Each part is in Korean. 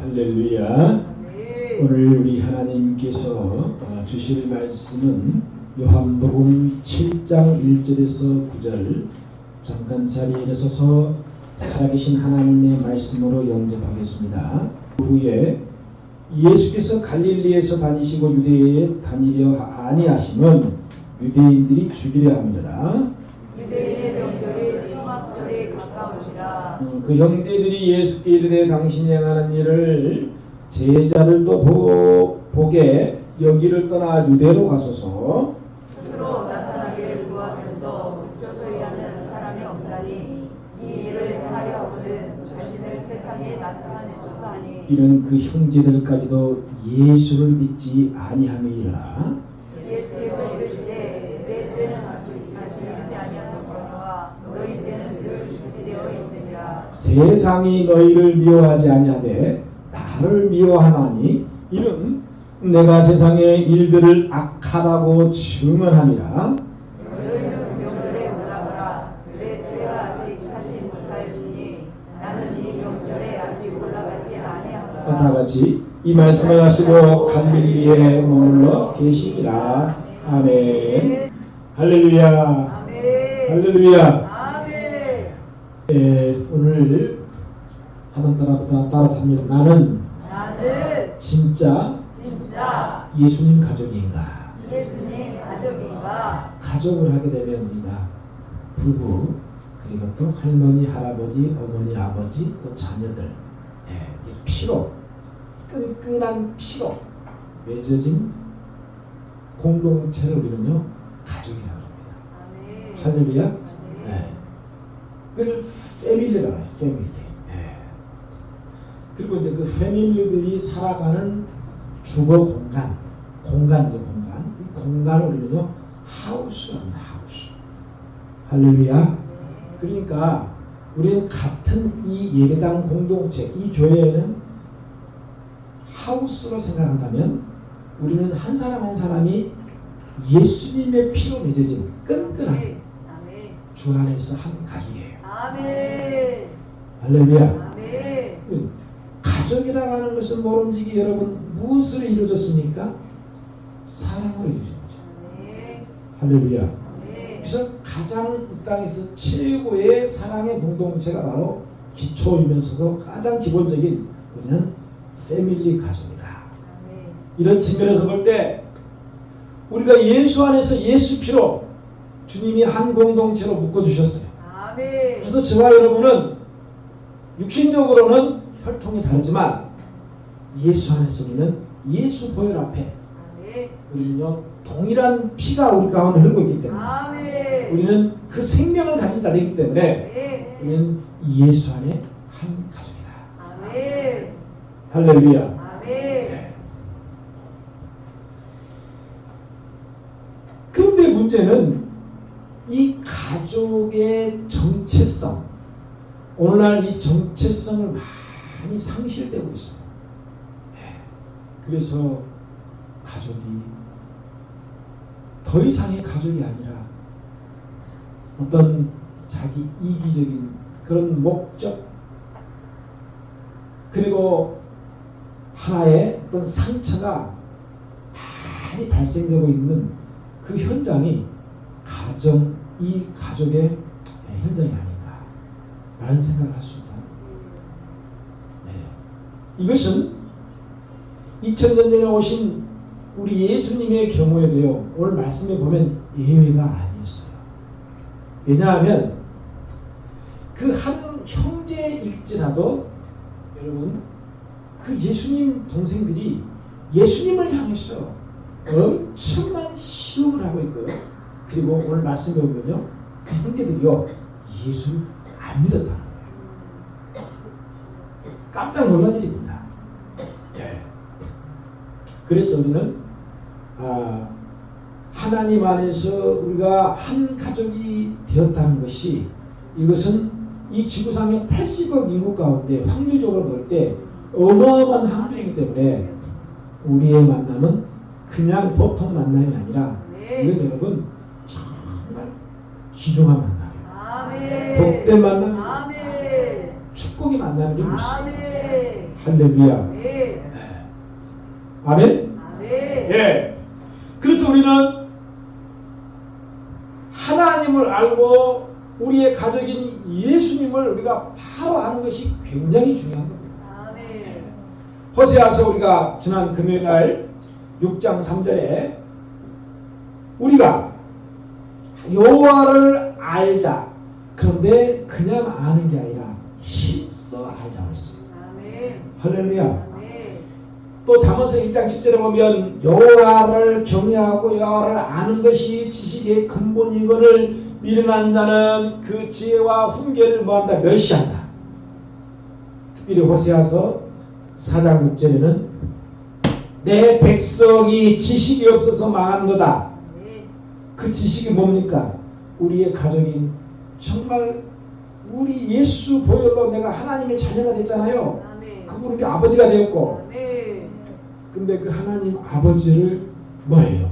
할렐루야. 오늘 우리 하나님께서 주실 말씀은 요한복음 7장 1절에서 9절 잠깐 자리에 일어서서 살아계신 하나님의 말씀으로 영접하겠습니다. 그 후에 예수께서 갈릴리에서 다니시고 유대에 다니려 아니하심은 유대인들이 죽이려 함이라. 유대인의 명절이 초막절에 가까우시라. 그 형제들이 예수께 이르되 당신이 행하는 일을 제자들도 보게 여기를 떠나 유대로 가소서. 스스로 나타나기를 구하면서 묻혀서 일하는 사람이 없나니 이 일을 행하려 하거든 자신을 세상에 나타내소서 하니. 이는 그 형제들까지도 예수를 믿지 아니함이라. 예수께서 이르시되 내 때는 아직 이르지 아니하였거니와 너희 때는 늘 준비되어 있느니라. 세상이 너희를 미워하지 아니하되 나를 미워하나니 이는 내가 세상의 일들을 악하다고 증언함이라. 너희는 명절에 올라가라. 내 때가 아직 차지 못하였으니 나는 이 명절에 아직 올라가지 아니하노라. 다 같이 이 말씀을 하시고 갈릴리에 머물러 계시니라. 아멘. 할렐루야. 아멘. 할렐루야. 아멘. 오늘 한번 따라서 합니다. 나는 진짜 예수님 가족인가? 예수님 가족인가? 가족을 하게 되면 우리가 부부 그리고 또 할머니, 할아버지, 어머니, 아버지 또 자녀들 피로 끈끈한 피로 맺어진 공동체를 우리는요 가족이라고 합니다. 할렐루야. 네. 그걸 패밀리라고 해요. 패밀리. 그리고 이제 그 패밀리들이 살아가는 주거 공간이죠. 이 공간을 우리는요 하우스라고 합니다. 하우스. 할렐루야. 그러니까 우리는 같은 이 예배당 공동체, 이 교회에는 하우스로 생각한다면 우리는 한 사람 한 사람이 예수님의 피로 맺어진 끈끈한 주 안에서 한 가족이에요. 아멘. 할렐루야. 아멘. 가족이라고 하는 것은 모름지기 여러분 무엇으로 이루어졌습니까? 사랑으로 이루어진 거죠. 할렐루야. 그래서 가장 이 땅에서 최고의 사랑의 공동체가 바로 기초이면서도 가장 기본적인 우리는 패밀리 가족이다. 이런 측면에서 볼 때 우리가 예수 안에서 예수 피로 주님이 한 공동체로 묶어주셨어요. 그래서 저와 여러분은 육신적으로는 혈통이 다르지만 예수 안에서 우리는 예수 보혈 앞에 우리는요 동일한 피가 우리 가운데 흐르고 있기 때문에 우리는 그 생명을 가진 자이기 때문에 우리는 예수 안에 한 가족이다. 할렐루야. 네. 그런데 문제는 이 가족의 정체성, 오늘날 이 정체성을 많이 상실되고 있어요. 그래서 가족이 더 이상의 가족이 아니라 어떤 자기 이기적인 그런 목적 그리고 하나의 어떤 상처가 많이 발생되고 있는 그 현장이 이 가족의 현장이 아닌가 라는 생각을 할 수 있다. 이것은 2000년 전에 오신 우리 예수님의 경우에도요 오늘 말씀에 보면 예외가 아니었어요. 왜냐하면 그 한 형제일지라도 여러분 그 예수님 동생들이 예수님을 향해서 엄청난 시험을 하고 있고요. 그리고 오늘 말씀에 보면요 그 형제들이요 예수를 안 믿었다는 거예요. 깜짝 놀라드립니다. 그래서 우리는 하나님 안에서 우리가 한 가족이 되었다는 것이 이것은 이 지구상의 80억 인구 가운데 확률적으로 볼 때 어마어마한 확률이기 때문에 우리의 만남은 그냥 보통 만남이 아니라 이건 여러분 정말 귀중한 만남이에요. 복된 만남, 축복의 만남인 줄 믿습니다. 할렐루야. 네. 아멘. 네. 예. 그래서 우리는 하나님을 알고 우리의 가족인 예수님을 우리가 바로 아는 것이 굉장히 중요한 겁니다. 아멘. 호세아서 우리가 지난 금요일날 6장 3절에 우리가 여호와를 알자. 그런데 그냥 아는 게 아니라 힘써 알자고 했습니다. 아멘. 할렐루야. 아멘. 또 잠언서 1장 10절에 보면 여호와를 경외하고 여호와를 아는 것이 지식의 근본이거늘 미련한 자는 그 지혜와 훈계를 뭐한다? 멸시한다. 특별히 호세아서 4장 6절에는 내 백성이 지식이 없어서 망한도다. 그 지식이 뭡니까? 우리의 가족인 정말 우리 예수 보혈로 내가 하나님의 자녀가 됐잖아요. 아멘. 그분 우리 아버지가 되었고 아멘. 근데 그 하나님 아버지를 뭐예요?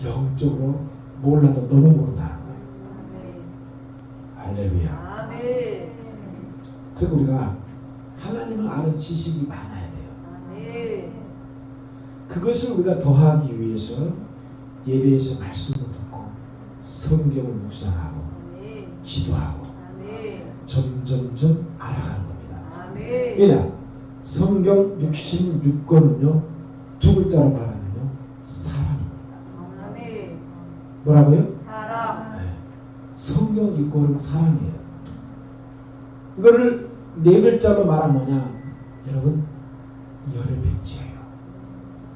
영적으로 몰라도 너무 모른다는 거예요. 할렐루야. 아멘. 그리고 우리가 하나님을 아는 지식이 많아야 돼요. 아멘. 그것을 우리가 더하기 위해서 예배에서 말씀도 듣고 성경을 묵상하고 아멘. 기도하고 아멘. 점점점 알아가는 겁니다. 아멘. 왜냐? 성경 66권은요 두 글자로 말하면요 사랑입니다. 아멘. 뭐라고요? 사랑. 네. 성경 이꼴은 사랑이에요. 이거를 네 글자로 말하면 뭐냐? 여러분 연애 편지예요.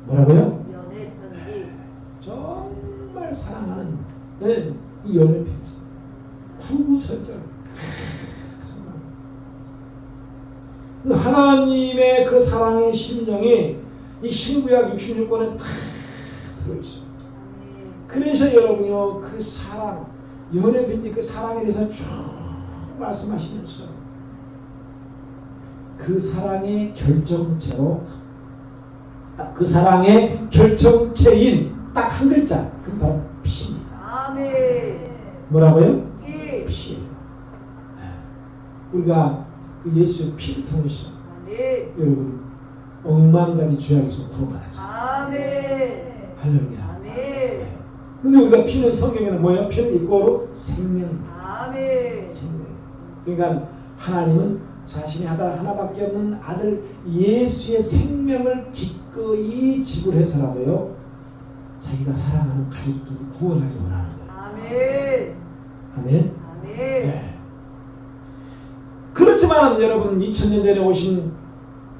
뭐라고요? 연애 편지. 정말 사랑하는 네, 이 연애 편지. 구구절절. 정말. 하나님의 그 사랑의 심정이 이 신구약 66권에 다 들어있어요. 아멘. 그래서 여러분요 그 사랑, 연애 편지 그 사랑에 대해서 쭉 말씀하시면서 그 사랑의 결정체로 딱 그 사랑의 결정체인 딱 한 글자, 그 바로 피입니다. 아멘. 뭐라고요? 피. 피예요. 우리가 그 예수의 피를 통해서 아멘. 여러분 억만 가지 죄악에서 구원받았잖아요. 아멘. 할렐루야. 아멘. 근데 우리가 피는 성경에는 뭐예요? 피는 이꼬로 생명입니다. 아멘. 생명. 그러니까 하나님은 자신의 아들 하나밖에 없는 아들 예수의 생명을 기꺼이 지불해서라도요 자기가 사랑하는 가족들을 구원하기 원하는 거예요. 아멘. 아멘. 아멘. 네. 그렇지만 여러분 2000년 전에 오신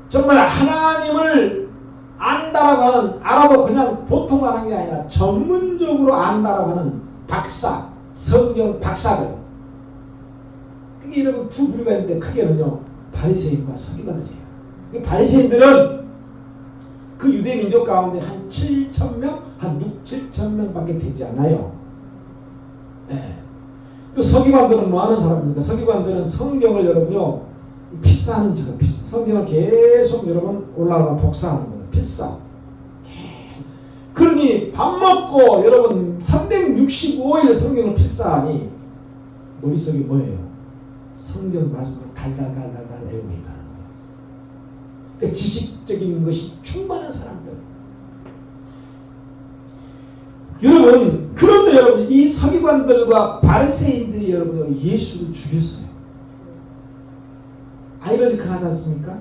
정말 하나님을 안다라고 하는 알아도 그냥 보통 아는 게 아니라 전문적으로 안다라고 하는 박사, 성경 박사들 그게 여러분 두 부류가 있는데 크게는요 바리새인과 서기관들이에요. 이 바리새인들은 그 유대 민족 가운데 한 7,000명, 한 6, 7,000명밖에 되지 않아요. 네. 그리고 서기관들은 뭐 하는 사람입니까? 서기관들은 성경을 여러분요 필사하는 자가 필사. 성경을 계속 여러분 올라가면 복사하는 거예요. 필사. 그러니 밥 먹고 여러분 365일 성경을 필사하니 머릿속에 뭐예요? 성경 말씀을 달달달달달 외우고 있다는 거예요. 그러니까 지식적인 것이 충만한 사람들. 여러분 그런데 여러분 이 서기관들과 바리새인들이 여러분 예수를 죽였어요. 아이러니컬하지 않습니까?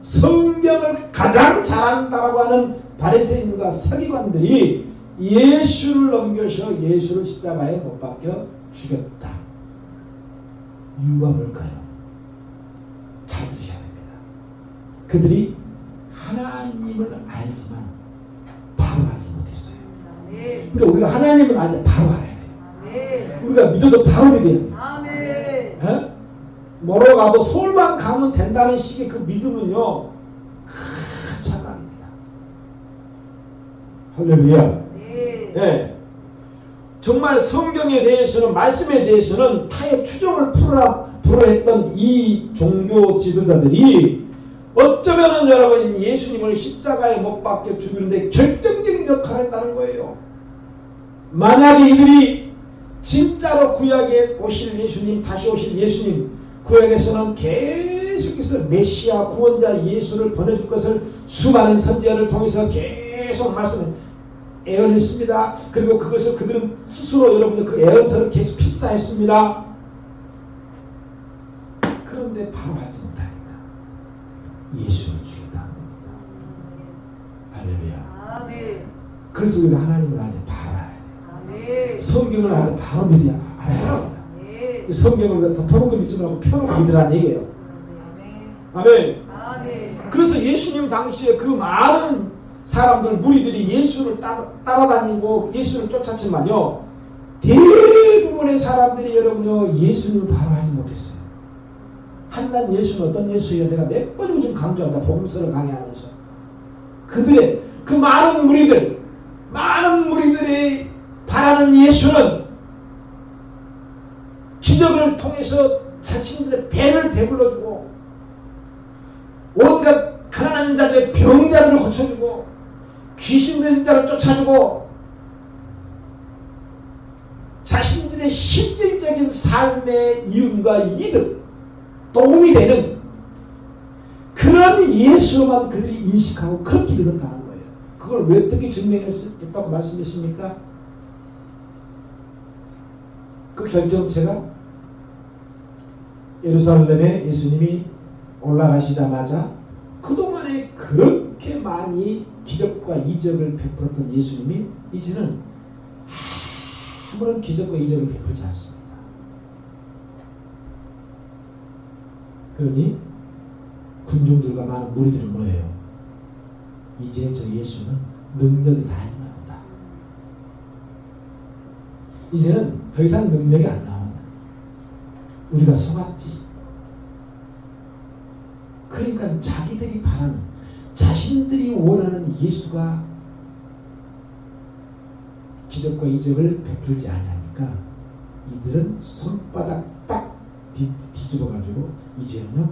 성경을 가장 잘한다라고 하는 바리새인과 서기관들이 예수를 넘겨서 예수를 십자가에 못 박혀 죽였다. 이유가 뭘까요? 잘 들으셔야 됩니다. 그들이 하나님을 알지만 바로 알지 못했어요. 그러니까 우리가 하나님을 알 때 바로 알아야 돼요. 우리가 믿어도 바로 믿어야 돼요. 에? 뭐로 가도 서울만 가면 된다는 식의 그 믿음은요 큰 착각입니다. 할렐루야. 네. 정말 성경에 대해서는 말씀에 대해서는 타의 추종을 불허했던 이 종교 지도자들이 어쩌면은 여러분 예수님을 십자가에 못 박혀 죽이는데 결정적인 역할을 했다는 거예요. 만약에 이들이 진짜로 구약에 오실 예수님, 다시 오실 예수님, 구약에서는 계속 계속해서 메시아 구원자 예수를 보내줄 것을 수많은 선지자를 통해서 계속 말씀을 애언했습니다. 그리고 그것을 그들은 스스로 여러분들 그 애언서를 계속 필사했습니다. 그런데 바로 하지 못하니까 예수를 죽였다는 겁니다. 할렐루야. 아멘. 그래서 우리가 하나님을 아주 바로 알아야 돼요. 아멘. 성경을 아주 바로 믿어야 알아야 됩니다. 아멘. 그 성경을 덮어놓고 믿지 말고 펴놓고 믿으라는 얘기예요. 아멘. 아멘. 아멘. 그래서 예수님 당시에 그 많은 사람들 무리들이 예수를 따라다니고 예수를 쫓았지만요, 대부분의 사람들이 여러분요 예수님을 바로 하지 못했어요. 한난 예수는 어떤 예수예요? 내가 몇 번이고 좀 강조합니다. 복음서를 강의하면서 그들의 그 많은 무리들이 바라는 예수는 기적을 통해서 자신들의 배를 배불러주고 온갖 가난한 자들의 병자들을 고쳐주고 귀신 들린 자를 쫓아주고 자신들의 실질적인 삶의 이윤과 이득, 도움이 되는 그런 예수만 그들이 인식하고 그렇게 믿었다는 거예요. 그걸 왜 어떻게 증명했다고 말씀했습니까? 그 결정체가 예루살렘에 예수님이 올라가시자마자 그동안에 그렇게 많이 기적과 이적을 베풀었던 예수님이 이제는 아무런 기적과 이적을 베풀지 않습니다. 그러니 군중들과 많은 무리들은 뭐예요? 이제 저 예수는 능력이 다 있나 보다. 이제는 더 이상 능력이 안 나오나. 우리가 속았지. 그러니까 자기들이 바라는, 자신들이 원하는 예수가 기적과 이적을 베풀지 아니하니까 이들은 손바닥 딱 뒤집어가지고 이제는요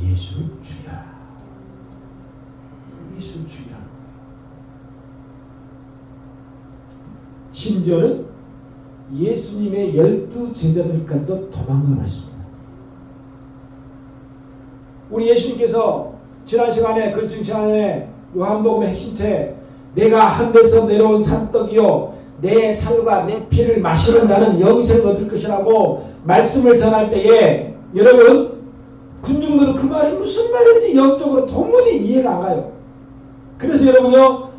예수를 죽여라. 예수를 죽이라는 거예요. 심지어는 예수님의 12 제자들까지도 도망가고 했습니다. 우리 예수님께서 지난 시간에 그 시간에 요한복음의 핵심체 내가 하늘에서 내려온 산떡이요 내 살과 내 피를 마시는 자는 영생을 얻을 것이라고 말씀을 전할 때에 여러분 군중들은 그 말이 무슨 말인지 영적으로 도무지 이해가 안 가요. 그래서 여러분요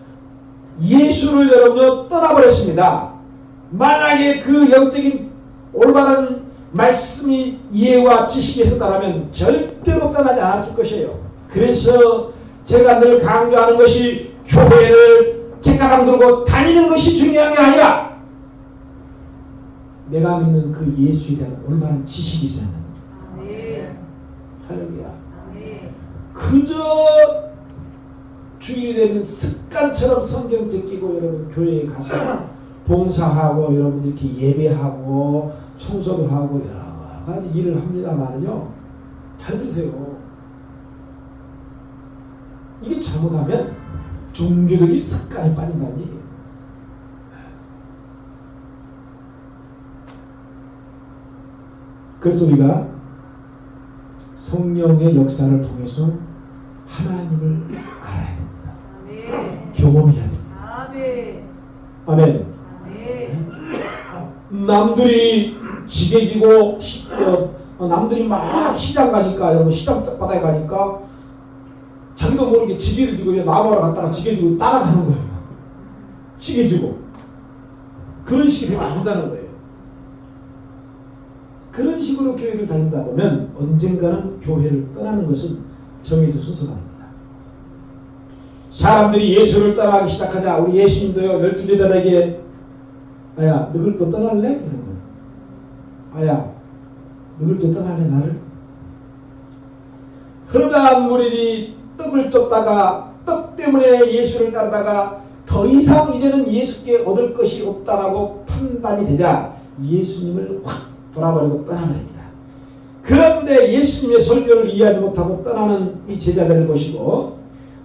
예수를 여러분요 떠나버렸습니다. 만약에 그 영적인 올바른 말씀이 이해와 지식이 있었다면 절대로 떠나지 않았을 것이에요. 그래서 제가 늘 강조하는 것이 교회를 책가방 들고 다니는 것이 중요한 게 아니라 내가 믿는 그 예수에 대한 올바른 지식이 있어야 합니다. 아멘. 할렐루야. 아멘. 그저 주일이 되면 습관처럼 성경 제끼고 여러분 교회에 가서 봉사하고 여러분 이렇게 예배하고 청소도 하고 여러 가지 일을 합니다만은요 잘 드세요. 이게 잘못하면 종교적인 습관에 빠진다는 얘기예요. 그래서 우리가 성령의 역사를 통해서 하나님을 알아야 됩니다. 아멘. 경험해야 됩니다. 아멘. 아멘. 아멘. 남들이 지게 지고 남들이 막 시장 가니까 여러분 시장 바닥에 가니까 자기도 모르게 지게를 지고 나무하러 갔다가 지게 지고 따라가는 거예요. 지게 지고 그런 식이 되면 안 된다는 거예요. 그런 식으로 교회를 다닌다 보면 언젠가는 교회를 떠나는 것은 정해진 순서가 아닙니다. 사람들이 예수를 떠나기 시작하자 우리 예수님도요 12제자에게 아야 너를 또 떠날래? 이런 거예요. 아야 너를 또 떠날래 나를? 흐르다한 무리들이 떡을 쫓다가 떡 때문에 예수를 따르다가 더 이상 이제는 예수께 얻을 것이 없다라고 판단이 되자 예수님을 확 돌아버리고 떠나버립니다. 그런데 예수님의 설교를 이해하지 못하고 떠나는 이 제자들을 보시고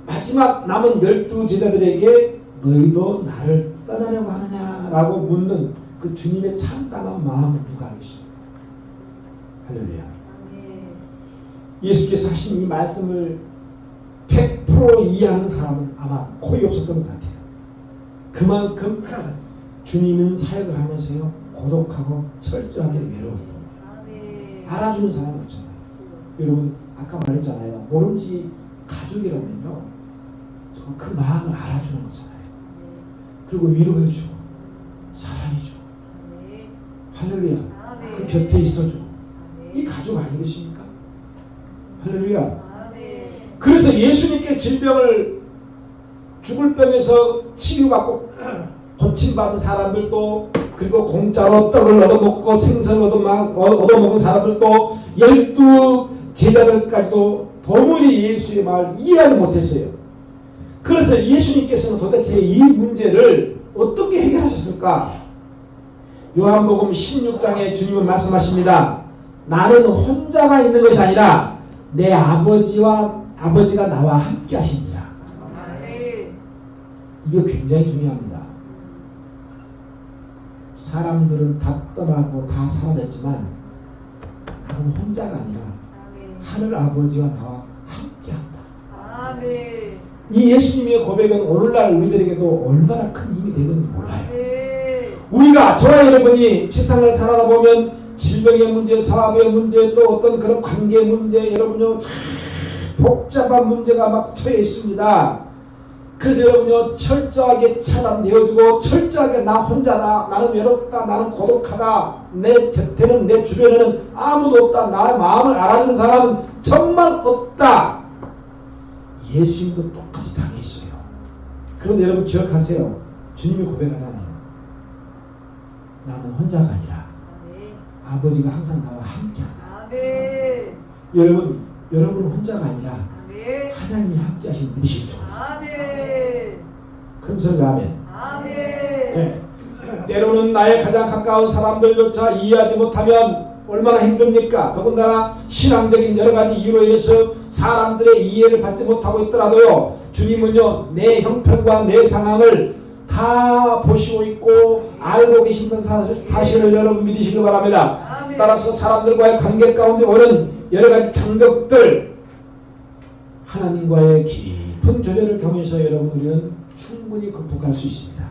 마지막 남은 12 제자들에게 너희도 나를 떠나려고 하느냐라고 묻는 그 주님의 참담한 마음을 누가 알겠습니까? 할렐루야. 예수께서 하신 이 말씀을 100% 이해하는 사람은 아마 거의 없었던 것 같아요. 그만큼 주님은 사역을 하면서요 고독하고 철저하게 외로웠던 거예요. 알아주는 사람이 없잖아요. 여러분 아까 말했잖아요. 모름지 가족이라면요 정말 그 마음을 알아주는 거잖아요. 그리고 위로해주고 사랑해주고 할렐루야 그 곁에 있어줘. 이 가족 아니겠습니까? 할렐루야. 그래서 예수님께 질병을 죽을 병에서 치유받고 고침받은 사람들도 그리고 공짜로 떡을 얻어먹고 생선을 얻어먹은 사람들도 12 제자들까지도 도무지 예수의 말을 이해하지 못했어요. 그래서 예수님께서는 도대체 이 문제를 어떻게 해결하셨을까? 요한복음 16장에 주님은 말씀하십니다. 나는 혼자가 있는 것이 아니라 내 아버지가 나와 함께 하십니다. 이게 굉장히 중요합니다. 사람들은 다 떠나고 다 사라졌지만 나는 혼자가 아니라 하늘 아버지와 나와 함께한다. 이 예수님의 고백은 오늘날 우리들에게도 얼마나 큰 힘이 되는지 몰라요. 우리가 저와 여러분이 세상을 살아가 보면 질병의 문제, 사업의 문제, 또 어떤 그런 관계 문제, 여러분요 복잡한 문제가 막 처해 있습니다. 그래서 여러분요 철저하게 차단되어주고 철저하게 나 혼자다, 나는 외롭다, 나는 고독하다, 내 곁에는 내 주변에는 아무도 없다, 나의 마음을 알아주는 사람은 정말 없다. 예수님도 똑같이 당해 있어요. 그런데 여러분 기억하세요. 주님이 고백하잖아요. 나는 혼자가 아니라 아버지가 항상 나와 함께한다. 여러분은 혼자가 아니라 하나님이 함께 하시는 믿으시기 좋다. 큰 소리로 아멘. 네. 때로는 나의 가장 가까운 사람들조차 이해하지 못하면 얼마나 힘듭니까? 더군다나 신앙적인 여러 가지 이유로 인해서 사람들의 이해를 받지 못하고 있더라도요. 주님은요. 내 형편과 내 상황을 다 보시고 있고 알고 계신다는 사실을 여러분 믿으시길 바랍니다. 따라서 사람들과의 관계 가운데 오는 여러 가지 장벽들 하나님과의 깊은 교제를 통해서 여러분 우리는 충분히 극복할 수 있습니다.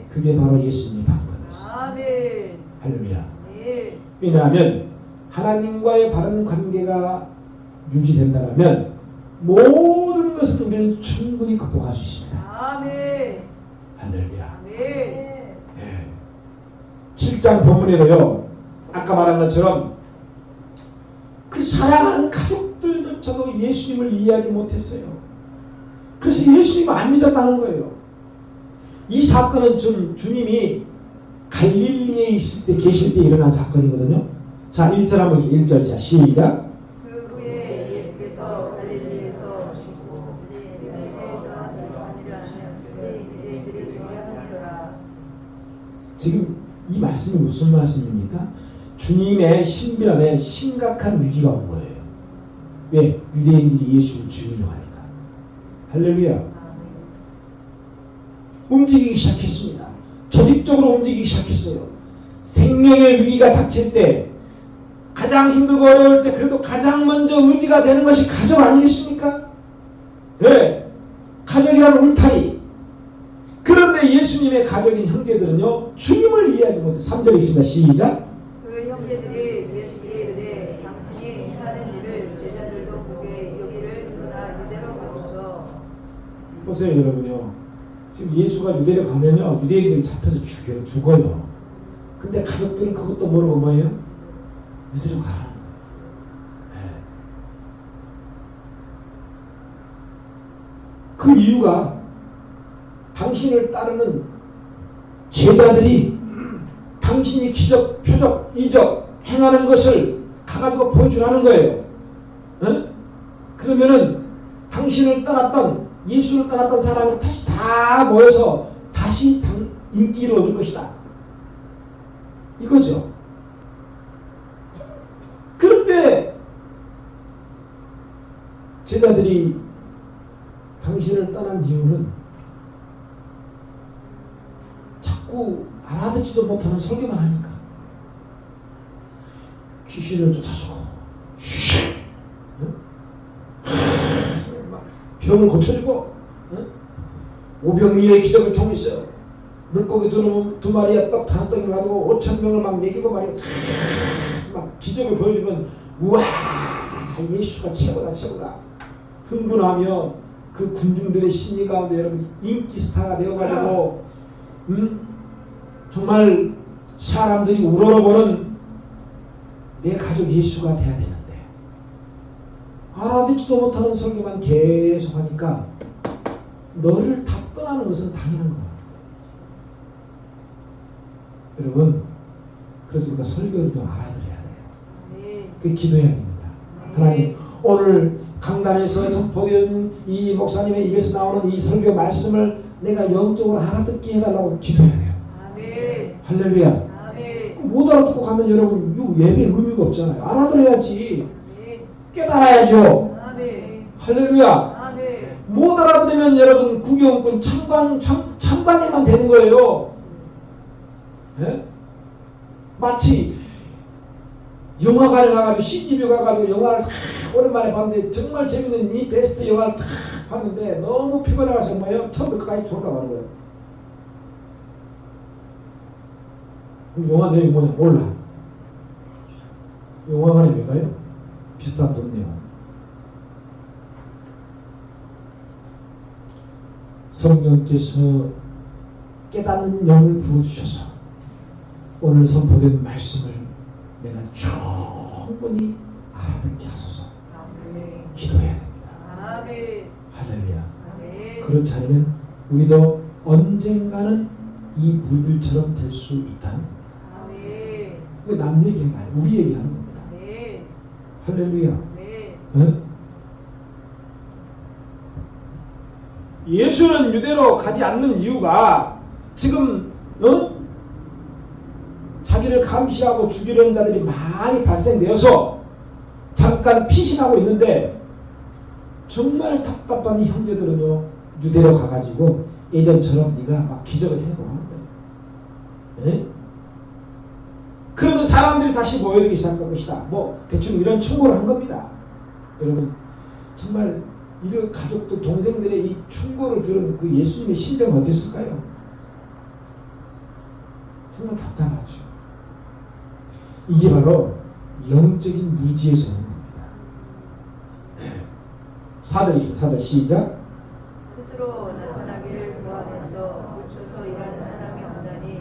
그게 바로 예수님의 방법이었습니다. 할렐루야. 왜냐하면 하나님과의 바른 관계가 유지된다면 모든 것을 우리는 충분히 극복할 수 있습니다. 할렐루야. 네. 7장 본문에도요. 아까 말한 것처럼 그 사랑하는 가족들조차도 예수님을 이해하지 못했어요. 그래서 예수님을 안 믿었다는 거예요. 이 사건은 주님이 갈릴리에 있을 때 계실 때 일어난 사건이거든요. 자 1절 한번 1절 자 시작. 그 후에 예수께서 갈릴리에서 오시고 유대에서 말씀을 하시는데 유대인들이 두려워하니라. 지금 이 말씀이 무슨 말씀입니까? 주님의 신변에 심각한 위기가 온 거예요. 왜? 유대인들이 예수를 죽이려고 하니까. 할렐루야. 움직이기 시작했습니다. 조직적으로 움직이기 시작했어요. 생명의 위기가 닥칠 때 가장 힘들고 어려울 때 그래도 가장 먼저 의지가 되는 것이 가족 아니겠습니까? 네. 가족이라는 울타리. 그런데 예수님의 가족인 형제들은요. 주님을 이해하지 못해. 3절에 있습니다. 시작. 그 형제들이 예수께 이르되 당신이 하는 일을 제자들도 보게 여기를 떠나 유대로 가소서. 보세요 여러분요. 지금 예수가 유대로 가면요. 유대인들이 잡혀서 죽어요. 근데 가족들은 그것도 모르고 뭐예요? 유대로 가라는 거예요. 네. 그 이유가 당신을 따르는 제자들이 당신이 기적, 표적, 이적 행하는 것을 가가지고 보여주라는 거예요. 어? 그러면은 당신을 떠났던 예수를 떠났던 사람이 다시 다 모여서 다시 인기를 얻을 것이다. 이거죠. 그런데 제자들이 당신을 떠난 이유는 자꾸 알아듣지도 못하는 설교만 하니까 귀신을 쫓아주고 병을 고쳐주고 오병이의 기적을 통해서 물고기 두 마리에 떡 5덩이 가지고 5,000명을 막 먹이고 말이야. 막 기적을 보여주면 우와 예수가 최고다 최고다 흥분하며 그 군중들의 심리 가운데 여러분 인기 스타가 되어가지고 정말 사람들이 우러러보는 내 가족 예수가 돼야 되는데 알아듣지도 못하는 설교만 계속 하니까 너를 다 떠나는 것은 당연한 거야. 여러분 그래서 우리가 설교를 더 알아들어야 돼요. 그 기도해야 됩니다. 하나님 오늘 강단에서 선포된 이 목사님의 입에서 나오는 이 설교 말씀을 내가 영적으로 알아듣게 해달라고 기도해야 돼요. 아멘. 할렐루야. 아멘. 못 알아듣고 가면 여러분 이 예배 의미가 없잖아요. 알아들어야지. 아멘. 깨달아야죠. 아멘. 할렐루야. 아멘. 못 알아들으면 여러분 구경꾼 참관이만 되는 거예요. 예? 마치 영화관에 가가지고 CGV 가가지고 영화를 다 오랜만에 봤는데 정말 재밌는 이 베스트 영화를 다 봤는데 너무 피곤해가서 뭐예요? 처음부터 끝까지 졸다 가는 거예요. 그럼 영화 내용이 뭐냐? 몰라. 영화관에 왜 가요? 비슷한 돈 내용. 성령께서 깨닫는 영을 부어주셔서 오늘 선포된 말씀을 내가 충분히 알아듣게 하소서. 기도해야 됩니다. 아멘. 할렐루야. 아멘. 그렇지 않으면 우리도 언젠가는 이 무리들처럼 될 수 있다는 겁니다. 아멘. 이거 남 얘기가 아니고 우리 얘기하는 겁니다. 아멘. 할렐루야. 아멘. 네? 예수는 유대로 가지 않는 이유가 지금 자기를 감시하고 죽이려는 자들이 많이 발생되어서 잠깐 피신하고 있는데 정말 답답한 이 형제들은요 유대로 가가지고 예전처럼 네가 막 기적을 해보라는 거예요. 네? 그러면 사람들이 다시 모여들기 시작할 것이다. 뭐 대충 이런 충고를 한 겁니다. 여러분 정말 이런 가족들 동생들의 이 충고를 들은 그 예수님의 심정은 어땠을까요? 정말 답답하죠. 이게 바로 영적인 무지에서 오는 겁니다. 4절 시작. 스스로 나타나기를 구하면서 묻혀서 일하는 사람이 없나니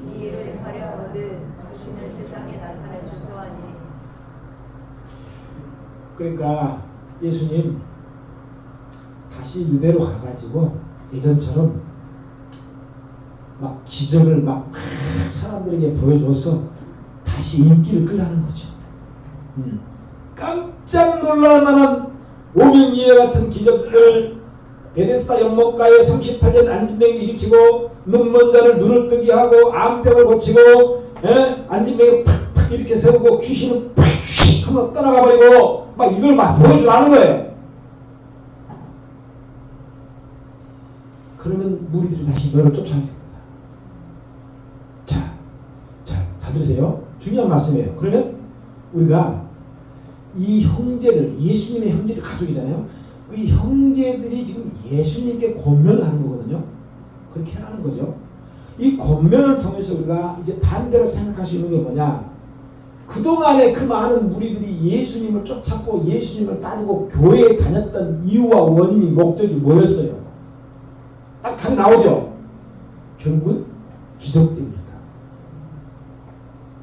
이 일을 하려거든 주시는 세상에 나타내소서 하니. 그러니까 예수님 다시 유대로 가가지고 예전처럼 막 기적을 막 사람들에게 보여줘서 다시 인기를 끌라는 거죠. 깜짝 놀랄 만한 오병이어 같은 기적들, 베데스다 연못가에 38년 안진병을 일으키고 눈먼 자를 눈을 뜨게 하고 암병을 고치고 안진병을 팍팍 이렇게 세우고 귀신을 팍 한번 떠나가 버리고 막 이걸 막 보여주라는 거예요. 그러면 무리들이 다시 너를 쫓아갈 수 있다. 자 들으세요. 중요한 말씀이에요. 그러면 우리가 이 형제들, 예수님의 형제들 가족이잖아요. 그 형제들이 지금 예수님께 권면을 하는 거거든요. 그렇게 하라는 거죠. 이 권면을 통해서 우리가 이제 반대로 생각할 수 있는 게 뭐냐. 그동안에 그 많은 무리들이 예수님을 쫓았고 예수님을 따지고 교회에 다녔던 이유와 원인이 목적이 뭐였어요? 딱 답이 나오죠. 결국은 기적 때문이다.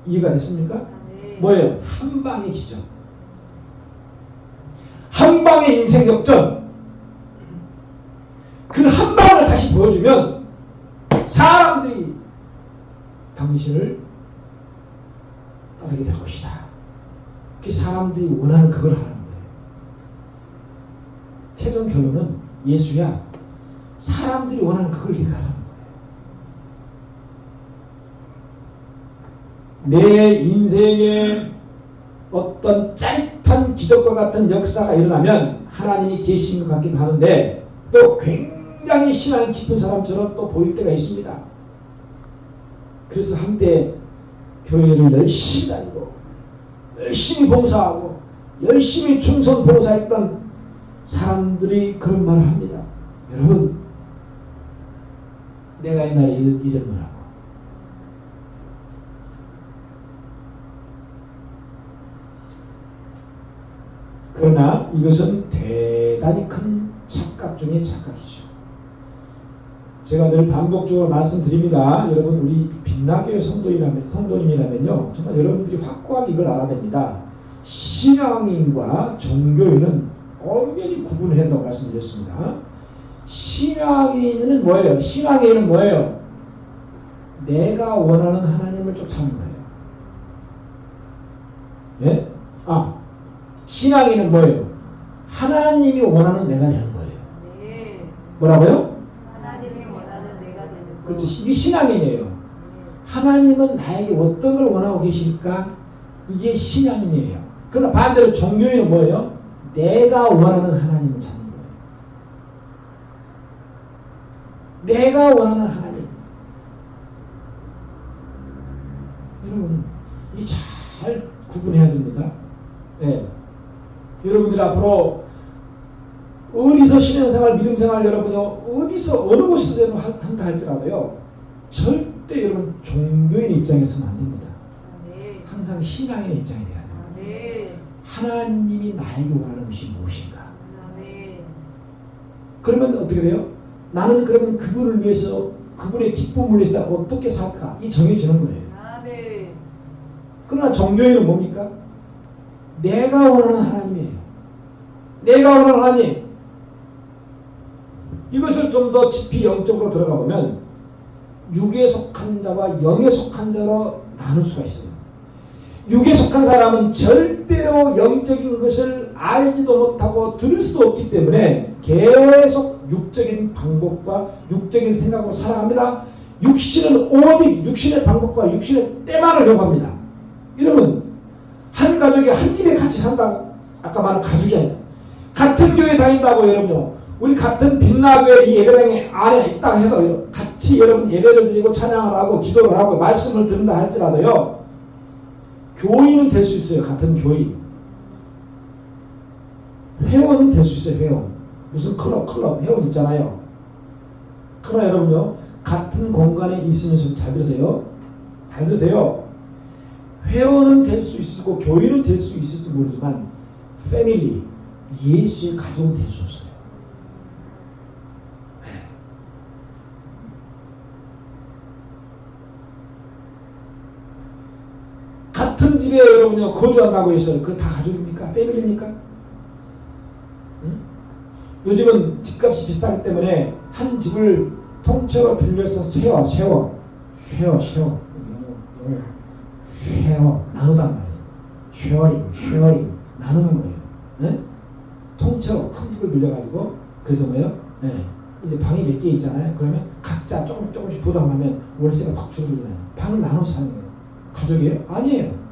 이해가 됐습니까? 네. 뭐예요? 한 방의 기적. 한 방의 인생 역전. 그 한 방을 다시 보여주면 사람들이 당신을 따르게 될 것이다. 그 사람들이 원하는 그걸 하는 거예요. 최종 결론은 예수야. 사람들이 원하는 그걸 네가 하라는 거예요. 내 인생에 어떤 짜릿한 기적과 같은 역사가 일어나면 하나님이 계신 것 같기도 하는데 또 굉장히 신앙이 깊은 사람처럼 또 보일 때가 있습니다. 그래서 한때 교회를 열심히 다니고 열심히 봉사하고 열심히 충성 봉사했던 사람들이 그런 말을 합니다. 여러분, 내가 옛날에 이랬노라고. 그러나 이것은 대단히 큰 착각 중에 착각이죠. 제가 늘 반복적으로 말씀드립니다. 여러분, 우리 빛나교회 성도님이라면요, 정말 여러분들이 확고하게 이걸 알아야 됩니다. 신앙인과 종교인은 엄연히 구분을 해야 한다고 말씀드렸습니다. 신앙인은 뭐예요? 신앙인은 뭐예요? 내가 원하는 하나님을 쫓아가는 거예요. 예? 신앙인은 뭐예요? 하나님이 원하는 내가 되는 거예요. 네. 뭐라고요? 하나님이 원하는 내가 되는 거. 그렇죠. 이게 신앙인이에요. 하나님은 나에게 어떤 걸 원하고 계실까? 이게 신앙인이에요. 그러나 반대로 종교인은 뭐예요? 내가 원하는 하나님을 찾는 거예요. 내가 원하는 하나님. 여러분, 이 잘 구분해야 됩니다. 네. 여러분들 앞으로 어디서 신앙생활, 믿음생활 여러분이 어디서 어느 곳에서 한다 할지라도요, 절대 여러분 종교인 입장에서는 안 됩니다. 네. 항상 신앙인의 입장이 돼야 돼요. 네. 하나님이 나에게 원하는 것이 무엇인가? 네. 그러면 어떻게 돼요? 나는 그러면 그분을 위해서, 그분의 기쁨을 위해서 어떻게 살까? 이 정해지는 거예요. 네. 그러나 종교인은 뭡니까? 내가 원하는 하나님이에요. 내가 원하는 하나님. 이것을 좀 더 깊이 영적으로 들어가 보면 육에 속한 자와 영에 속한 자로 나눌 수가 있어요. 육에 속한 사람은 절대로 영적인 것을 알지도 못하고 들을 수도 없기 때문에 계속 육적인 방법과 육적인 생각으로 살아갑니다. 육신은 오직 육신의 방법과 육신의 때만을 요구합니다. 여러분, 한 가족이 한 집에 같이 산다고, 아까 말한 가족이 아니라 같은 교회 다닌다고 여러분요, 우리 같은 빛나교회 이 예배당에 안에 있다고 해도 같이 여러분 예배를 드리고 찬양을 하고 기도를 하고 말씀을 듣는다 할지라도요, 교인은 될 수 있어요. 같은 교인. 회원은 될 수 있어요. 회원. 무슨 클럽 회원 있잖아요. 그러나 여러분요, 같은 공간에 있으면서 잘 들으세요. 잘 들으세요. 회원은 될 수 있고 교인은 될 수 있을지 모르지만 패밀리, 예수의 가족은 될 수 없어요. 같은 집에 여러분요 거주한다고 해서 그거 다 가족입니까? 패밀리입니까? 응? 요즘은 집값이 비싸기 때문에 한 집을 통째로 빌려서 쉐어 나누단 말이에요. 쉐어링 나누는 거예요. 네? 통째로 큰 집을 빌려가지고 그래서 뭐예요? 네. 이제 방이 몇 개 있잖아요. 그러면 각자 조금씩 부담하면 월세가 확 줄어들잖아요. 방을 나눠서 사는 거예요. 가족이에요? 아니에요.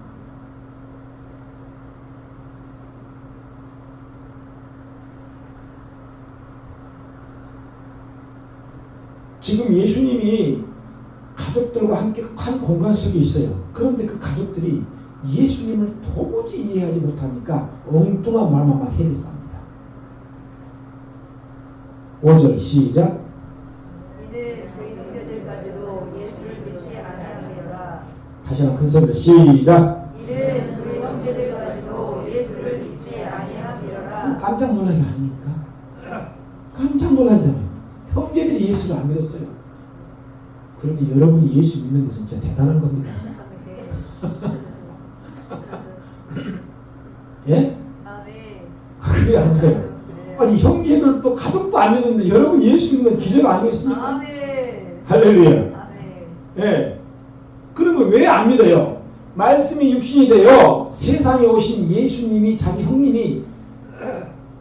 지금 예수님이 가족들과 함께 한 공간 속에 있어요. 그런데 그 가족들이 예수님을 도무지 이해하지 못하니까 엉뚱한 말만 막 해대서 합니다. 5절 시작. 이는 그의 형제들까지도 예수를 믿지 아니하리라. 다시 한번 큰 소리로 시작. 이는 그의 형제들까지도 예수를 믿지 아니하리라. 깜짝 놀라지 않습니까? 깜짝 놀라잖아요. 형제들이 예수를 안 믿었어요. 그런데 여러분이 예수 믿는 것은 진짜 대단한 겁니다. 예? 그래 안 그래요? 아니 형제들도 가족도 안 믿는데 여러분 예수 믿는 건 기적 아니겠습니까? 아멘. 할렐루야. 아멘. 예. 그러면 왜 안 믿어요? 말씀이 육신이 되어 세상에 오신 예수님이 자기 형님이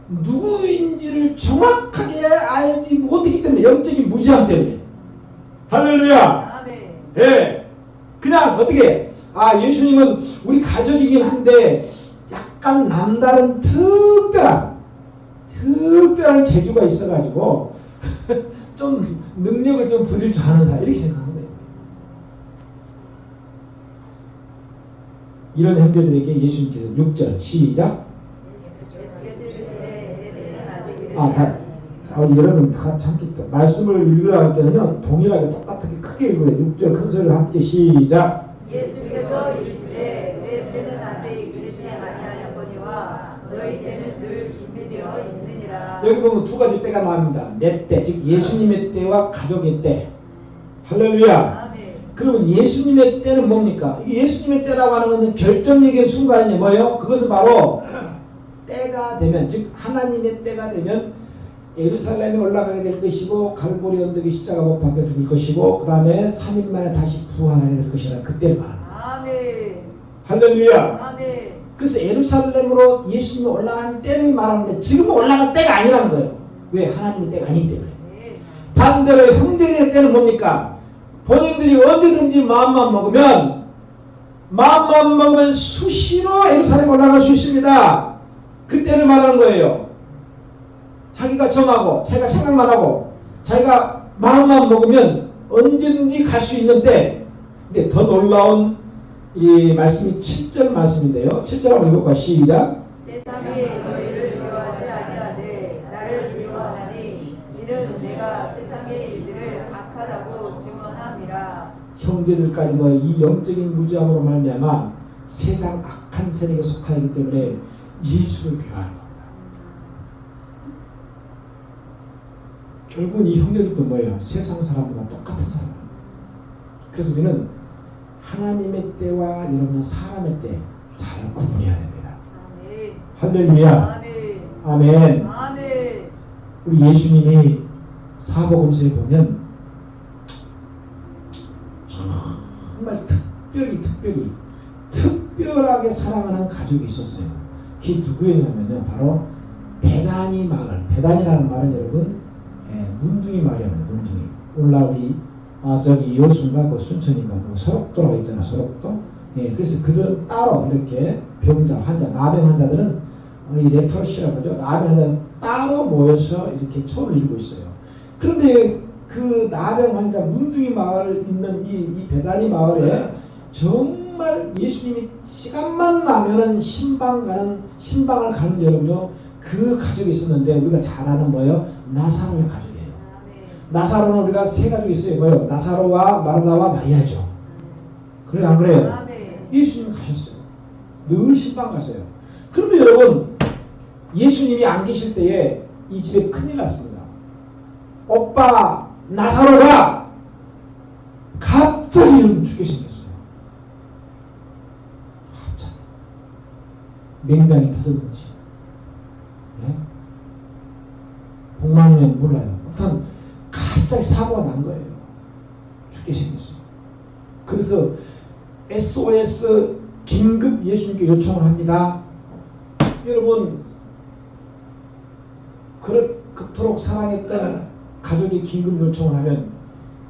누구인지를 정확하게 알지 못했기 때문에, 영적인 무지함 때문에. 할렐루야. 아멘. 예. 그냥 어떻게, 예수님은 우리 가족이긴 한데 약간 남다른 특별한 재주가 있어가지고 좀 능력을 좀 부릴 줄 아는 사람, 이렇게 생각하는 거예요. 이런 형제들에게 예수님께서 6절 시작. 예수께서 이르시되 너희는 아직 자, 우리 여러분 같이 함께 말씀을 읽으려 할 때는요 동일하게 똑같게 크게 읽어요. 6절 큰 소리로 함께 시작. 예수께서 이르시되 내 때는 아직 이르지 아니하였거니와 너희 때는 늘 준비되어 있느니라. 여기 보면 두 가지 때가 나옵니다. 내 때, 즉 예수님의 때와 가족의 때. 할렐루야. 아멘. 그러면 예수님의 때는 뭡니까? 이게 예수님의 때라고 하는 것은 결정적인 순간이 뭐예요? 그것은 바로 때가 되면, 즉 하나님의 때가 되면 예루살렘에 올라가게 될 것이고 갈보리 언덕에 십자가 못 박혀 죽을 것이고 그 다음에 3일 만에 다시 부활하게 될 것이라 그때를 말합니다. 아멘. 할렐루야. 아멘. 그래서 예루살렘으로 예수님이 올라간 때를 말하는데 지금은 올라갈 때가 아니라는 거예요. 왜? 하나님의 때가 아니기 때문에. 반대로 형제들의 때는 뭡니까? 본인들이 언제든지 마음만 먹으면 수시로 예루살렘에 올라갈 수 있습니다. 그때를 말하는 거예요. 자기가 정하고 자기가 생각만 하고 자기가 마음만 먹으면 언제든지 갈 수 있는 때. 근데 더 놀라운 이 말씀이 7절 말씀인데요. 7절 한번 읽어봐. 시작. 세상이 너희를 미워하지 아니하되 나를 미워하나니 이는 내가 세상의 일들을 악하다고 증언함이라. 형제들까지도 이 영적인 무지함으로 말미암아 세상 악한 세력에 속하기 때문에 예수를 미워하는 겁니다. 결국은 이 형제들도 뭐예요? 세상 사람과 똑같은 사람입니다. 그래서 우리는 하나님의 때와 여러분은 사람의 때 잘 구분해야 됩니다. 아멘. 할렐루야. 아멘. 아멘. 아멘. 우리 예수님이 사복음서에 보면 정말 특별하게 사랑하는 가족이 있었어요. 그게 누구였냐면요. 바로 베다니 마을. 베다니라는 말은 여러분 문둥이 말이에요. 문둥이. 오늘날 우리 저기 여순과 그 순천인가 그 소록도라고 있잖아. 소록도. 그래서 그들은 따로 이렇게 병자, 환자, 나병 환자들은 이 레프러시라고 하죠. 나병 환자는 따로 모여서 이렇게 초를 이루고 있어요. 그런데 그 나병 환자 문둥이 마을에 있는 이 베다니 마을에 정말 예수님이 시간만 나면은 신방을 가는 여러분요. 그 가족이 있었는데 우리가 잘 아는 뭐예요? 나사로의 가족이에요. 나사로는 우리가 세 가족이 있어요. 뭐예요? 나사로와 마르다와 마리아죠. 그래요? 안 그래요? 예수님 가셨어요. 늘 신방 가세요. 그런데 여러분 예수님이 안 계실 때에 이 집에 큰일 났습니다. 오빠 나사로가 갑자기 죽게 생겼어요. 갑자기 맹장이 터졌는지 복막면 몰라요. 아무튼 갑자기 사고가 난 거예요. 죽게 생겼어요. 그래서 SOS 긴급 예수님께 요청을 합니다. 여러분 그토록 사랑했던 가족이 긴급 요청을 하면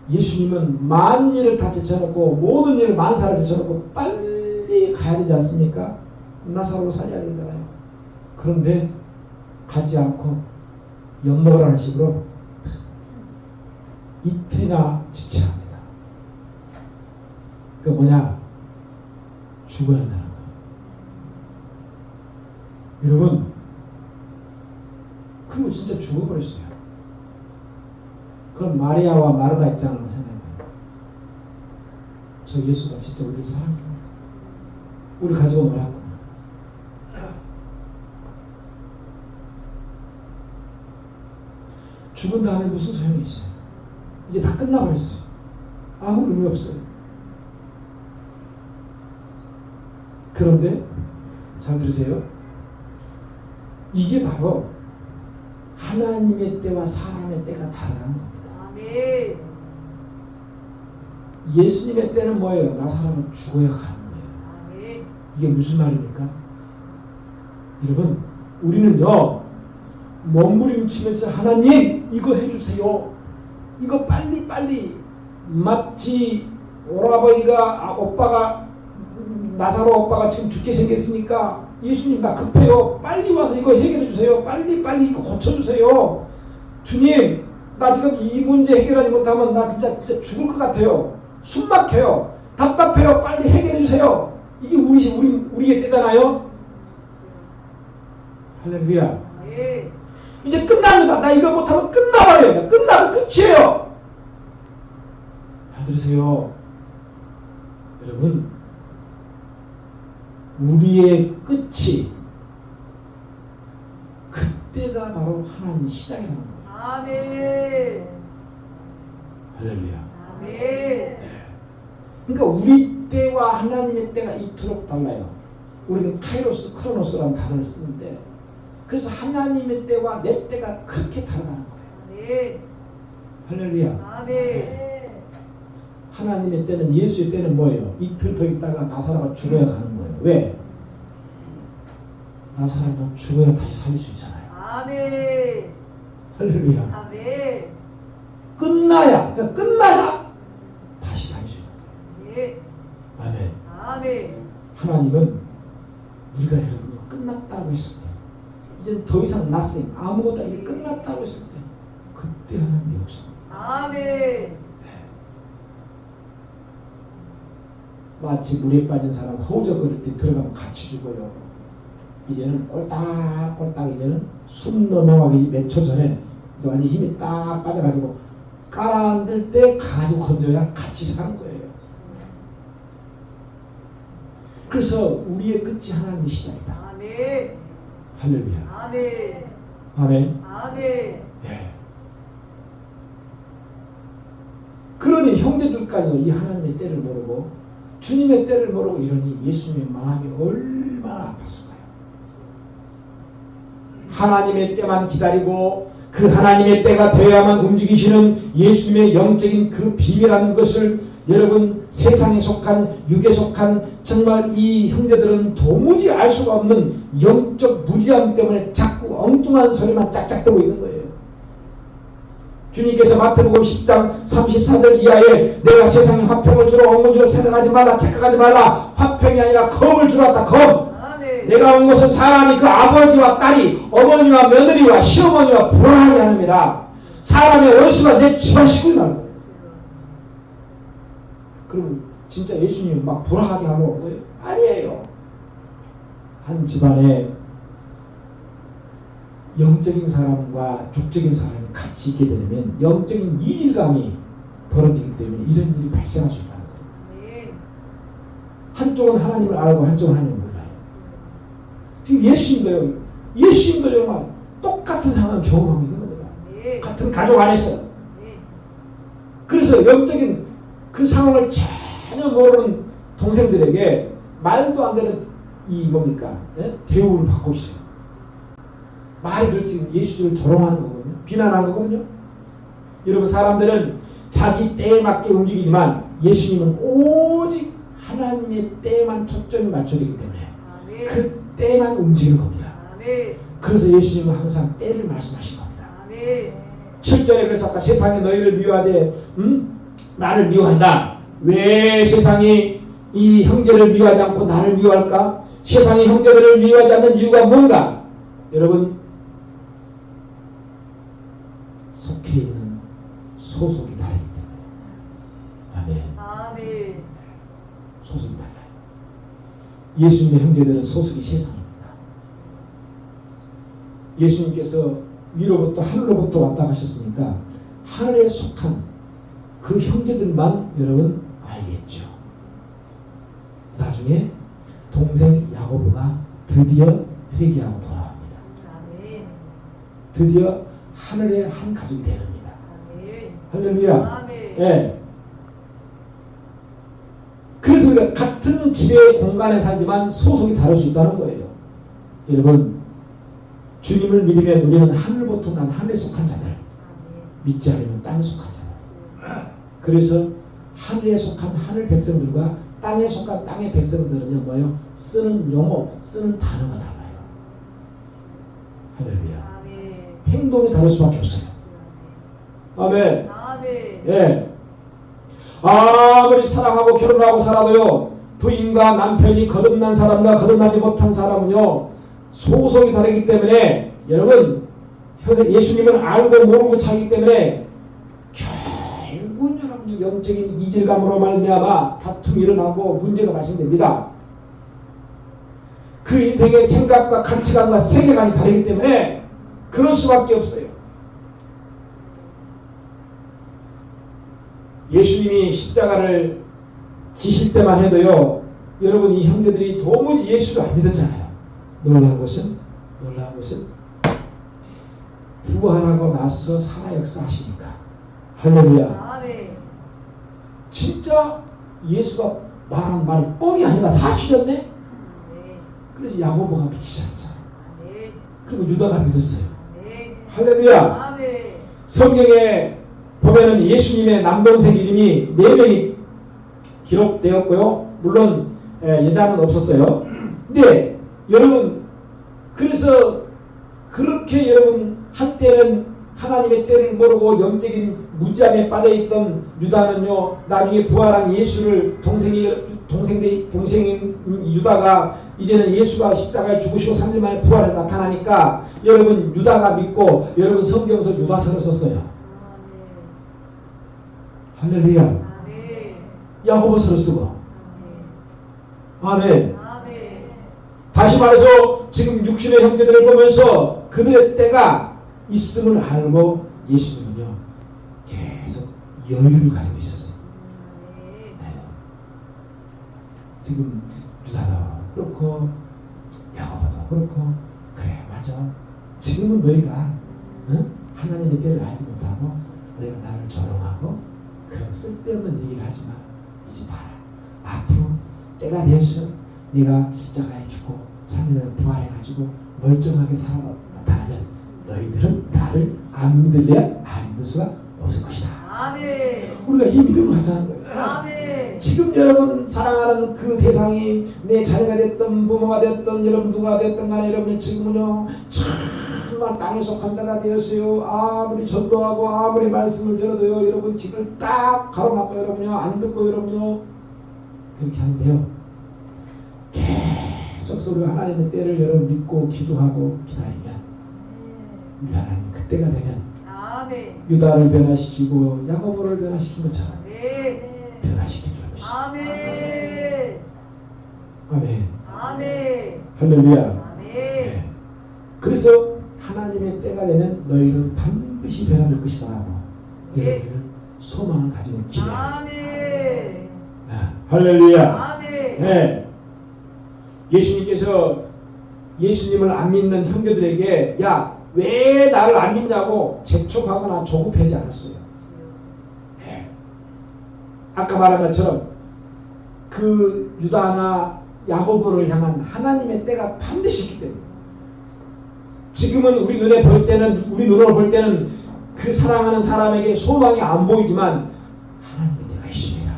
예수님은 만일을 다 제쳐놓고 모든 일을 만사를 제쳐놓고 빨리 가야 되지 않습니까? 나사로를 살려야 되잖아요. 그런데 가지 않고 엿먹으라는 식으로 이틀이나 지체합니다. 그 뭐냐? 죽어야 한다는 거예요. 여러분 그리고 진짜 죽어버렸어요. 그럼 마리아와 마르다 입장을 한번 생각해봐요. 저 예수가 진짜 우리를 사랑합니까? 우리 가지고 놀았구나. 죽은 다음에 무슨 소용이 있어요? 이제 다 끝나버렸어요. 아무 의미 없어요. 그런데 잘 들으세요. 이게 바로 하나님의 때와 사람의 때가 다르다는 겁니다. 아멘. 예수님의 때는 뭐예요? 나 사람은 죽어야 가는 거예요. 아멘. 이게 무슨 말입니까? 여러분 우리는요 몸부림치면서 하나님 이거 해주세요. 이거 빨리 마치 오빠가 나사로 오빠가 지금 죽게 생겼으니까 예수님 나 급해요. 빨리 와서 이거 해결해 주세요. 빨리 이거 고쳐주세요. 주님 나 지금 이 문제 해결하지 못하면 나 진짜 죽을 것 같아요. 숨 막혀요. 답답해요. 빨리 해결해 주세요. 이게 우리의 때잖아요. 할렐루야. 이제 끝납니다. 나 이거 못하면 끝나버려요. 끝나고 끝이에요. 잘 들으세요. 여러분, 우리의 끝이 그때가 바로 하나님의 시작이라는 거예요. 아멘. 할렐루야. 아멘. 그러니까 우리 때와 하나님의 때가 이토록 달라요. 우리는 카이로스, 크로노스라는 단어를 쓰는데, 그래서 하나님의 때와 내 때가 그렇게 다르다는 거예요. 아멘. 할렐루야. 아멘. 하나님의 때는, 예수의 때는 뭐예요? 이틀 더 있다가 나사로가 죽어야 가는 거예요. 왜? 나사로가 죽어야 다시 살릴 수 있잖아요. 아멘. 할렐루야. 아멘. 끝나야, 그러니까 끝나야 다시 살릴 수 있는 거예요. 아멘. 아멘. 하나님은 우리가 여러분 끝났다고 했을 때, 이제 더 이상 nothing, 아무것도 이제 끝났다고 했을 때, 그때 하나님 역사입니다. 아멘. 마치 물에 빠진 사람 허우적거릴 때 들어가면 같이 죽어요. 이제는 꼴딱꼴딱 이제는 숨 넘어가기 몇 초 전에 완전 힘이 딱 빠져가지고 깔아앉을 때 가지고 건져야 같이 사는 거예요. 그래서 우리의 끝이 하나님의 시작이다. 아멘. 할렐루야. 아멘. 아멘. 아멘. 네. 그러니 형제들까지도 이 하나님의 때를 모르고 주님의 때를 모르고 이러니 예수님의 마음이 얼마나 아팠을까요? 하나님의 때만 기다리고 그 하나님의 때가 되어야만 움직이시는 예수님의 영적인 그 비밀한 것을 여러분, 세상에 속한, 육에 속한 정말 이 형제들은 도무지 알 수가 없는 영적 무지함 때문에 자꾸 엉뚱한 소리만 짝짝대고 있는 거예요. 주님께서 마태복음 10장 34절 이하에 내가 세상에 화평을 주러 온 건 줄 생각하지 말라, 착각하지 말라. 화평이 아니라 검을 주러 왔다. 검. 아멘. 내가 온 것은 사람이 그 아버지와 딸이, 어머니와 며느리와 시어머니와 불안하게 하느니라. 사람의 원수가 내 집안 식구라는 거예요. 그럼 진짜 예수님 막 불안하게 하면 온 거예요? 아니에요. 한 집안에 영적인 사람과 죽적인 사람이 같이 있게 되면 영적인 이질감이 벌어지기 때문에 이런 일이 발생할 수 있다는 거예요. 한쪽은 하나님을 알고 한쪽은 하나님을 몰라요. 지금 예수님도 정말 똑같은 상황을 경험하고 있는 겁니다. 같은 가족 안에서. 그래서 영적인 그 상황을 전혀 모르는 동생들에게 말도 안 되는 이 뭡니까? 대우를 받고 있어요. 말이 그렇지 예수를 조롱하는 거거든요. 비난하는 거거든요. 여러분, 사람들은 자기 때에 맞게 움직이지만 예수님은 오직 하나님의 때에만 초점이 맞춰지기 때문에 아멘. 그 때만 움직이는 겁니다. 아멘. 그래서 예수님은 항상 때를 말씀하신 겁니다. 아멘. 7절에 그래서 아까 세상이 너희를 미워하되 나를 미워한다. 왜 세상이 이 형제를 미워하지 않고 나를 미워할까? 세상이 형제들을 미워하지 않는 이유가 뭔가? 여러분, 속해 있는 소속이 다르기 때문에. 아멘. 아멘. 소속이 달라요. 예수님의 형제들은 소속이 세상입니다. 예수님께서 위로부터 하늘로부터 왔다 가셨으니까 하늘에 속한 그 형제들만 여러분 알겠죠. 나중에 동생 야고보가 드디어 회개하고 돌아옵니다. 아멘. 드디어 하늘의 한 가족이 되는니다. 아멘. 할렐루야. 아멘. 예. 그래서 우리가 같은 집의 공간에 살지만 소속이 다를 수 있다는 거예요. 여러분, 주님을 믿으면 우리는 하늘부터 난 하늘에 속한 자들, 믿지 않으면 땅에 속한 자들. 그래서 하늘에 속한 하늘 백성들과 땅에 속한 땅의 백성들은요, 뭐예요? 쓰는 용어, 쓰는 단어가 달라요. 할렐루야. 아멘. 행동이 다를 수밖에 없어요. 아멘. 아멘. 예. 아무리 사랑하고 결혼하고 살아도요, 부인과 남편이 거듭난 사람과 거듭나지 못한 사람은요, 소속이 다르기 때문에, 여러분, 예수님은 알고 모르고 차기 때문에 결국은 여러분이 영적인 이질감으로 말미암아 다툼이 일어나고 문제가 발생됩니다. 그 인생의 생각과 가치관과 세계관이 다르기 때문에 그럴 수밖에 없어요. 예수님이 십자가를 지실 때만 해도요, 여러분 이 형제들이 도무지 예수를 안 믿었잖아요. 놀라운 것은 부활하고 나서 살아 역사하시니까. 할렐루야. 아멘. 진짜 예수가 말한 말이 뻥이 아니라 사실이었네. 네. 그래서 야고보가 믿기 시작했잖아요. 네. 그리고 유다가 믿었어요. 네. 할렐루야. 아멘. 성경에 보면은 예수님의 남동생 이름이 4명이 기록되었고요. 물론 여자는 없었어요. 근데 여러분, 그래서 그렇게 여러분 한때는 하나님의 때를 모르고 영적인 무지함에 빠져있던 유다는요, 나중에 부활한 예수를 동생인 유다가 이제는 예수가 십자가에 죽으시고 3일 만에 부활해 나타나니까 여러분 유다가 믿고 여러분 성경에서 유다서를 썼어요. 할렐루야. 아멘. 야고보서를 쓰고. 아멘. 아멘. 다시 말해서 지금 육신의 형제들을 보면서 그들의 때가 있음을 알고 예수님은요 계속 여유를 가지고 있었어요. 네. 지금 유다도 그렇고 야고보도 그렇고 그래 맞아. 지금은 너희가 하나님의 때를 알지 못하고 너희가 나를 조롱하고 그런 쓸데없는 얘기를 하지만 이제 봐라. 앞으로 때가 되었어. 네가 십자가에 죽고 3일 부활해가지고 멀쩡하게 살아 나타나면 너희들은 나를 안 믿을래? 안 믿을 수가 없을 것이다. 아멘. 우리가 이 믿음을 하자는 거예요. 아멘. 지금 여러분 사랑하는 그 대상이 내 자녀가 됐든 부모가 됐든 여러분 누가 됐든 간에 여러분 지금은요 정말 땅에 속한 자가 되었어요. 아무리 전도하고 아무리 말씀을 들어도요 여러분 귀를 딱 가로막고 여러분요 안 듣고 여러분요 그렇게 하는데요 계속 우리가 하나님의 때를 여러분 믿고 기도하고 기다리면 우리 하나님 그때가 되면 아멘. 유다를 변화시키고 야고보를 변화시킨 것처럼 네. 변화시켜 줄 것이다. 아멘. 아멘. 아멘. 할렐루야. 아멘. 네. 그래서 하나님의 때가 되면 너희는 반드시 변화될 것이다 라고 네. 여러분은 소망을 가지고 기대해요. 아멘. 네. 할렐루야. 아멘. 네. 예수님께서 예수님을 안 믿는 형제들에게 야, 왜 나를 안 믿냐고 재촉하거나 조급하지 않았어요. 네. 아까 말한 것처럼 그 유다나 야고보를 향한 하나님의 때가 반드시 있기 때문에 지금은 우리 눈으로 볼 때는 그 사랑하는 사람에게 소망이 안 보이지만 하나님의 때가 있습니다.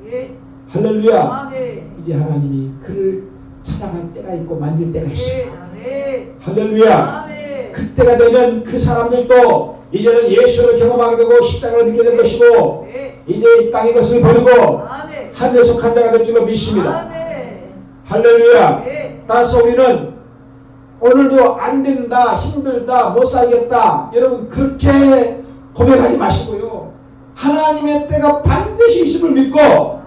예. 할렐루야. 아멘. 이제 하나님이 그를 찾아갈 때가 있고 만질 때가 있어요. 아멘. 할렐루야. 아멘. 그때가 되면 그 사람들도 이제는 예수를 경험하게 되고 십자가를 믿게 될 것이고 네. 이제 이 땅의 것을 버리고 아멘. 하늘에 속한 자가 될 줄로 믿습니다. 아멘. 할렐루야. 네. 따라서 우리는 오늘도 안 된다, 힘들다, 못 살겠다. 여러분 그렇게 고백하지 마시고요. 하나님의 때가 반드시 있음을 믿고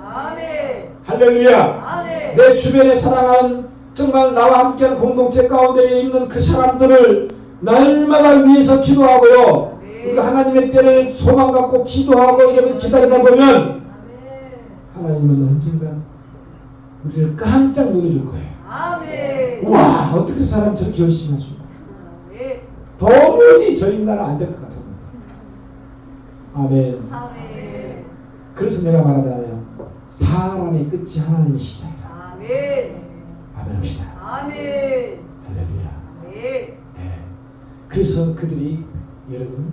아멘. 할렐루야. 아멘. 내 주변에 사랑하는 정말 나와 함께하는 공동체 가운데 있는 그 사람들을 날마다 위해서 기도하고요. 네. 우리가 하나님의 때를 소망 갖고 기도하고 이렇게 기다리다 보면 아멘. 하나님은 언젠가 우리를 깜짝 놀라줄 거예요. 아멘. 와, 어떻게 그 사람이 저렇게 열심히 하실까? 네. 도무지 저 인간은 안 될 것 같았는데. 아멘. 아멘. 그래서 내가 말하잖아요. 사람의 끝이 하나님의 시작이라. 아멘. 아멘 합시다. 아멘. 할렐루야. 네. 네. 그래서 그들이 여러분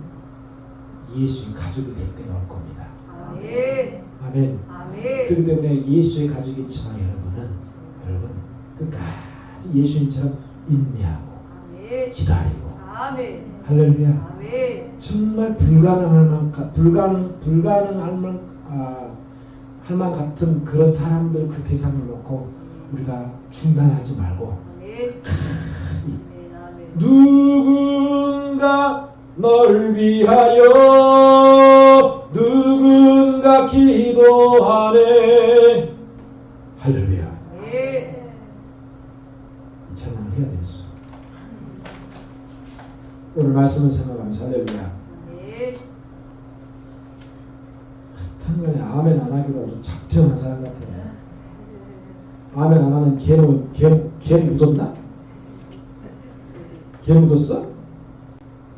예수의 가족이 될 때가 올 겁니다. 아멘. 아멘. 아멘. 그렇기 때문에 예수의 가족이 있지만 여러분 끝까지 예수님처럼 인내하고 아멘. 기다리고 아멘. 할렐루야. 아멘. 정말 할 만 같은 그런 사람들 그 대상을 놓고 우리가 중단하지 말고 아멘. 끝까지 아멘. 누군가 널 위하여 누군가 기도하네. 할렐루야. 아멘. 이 찬양을 해야 되겠어. 오늘 오늘 말씀을 생각하면서 할렐루야. 네. 한간에 아멘 안 하기로 아주 작정한 사람 같아요. 아멘 안 하는 개는 묻었나? 개 묻었어?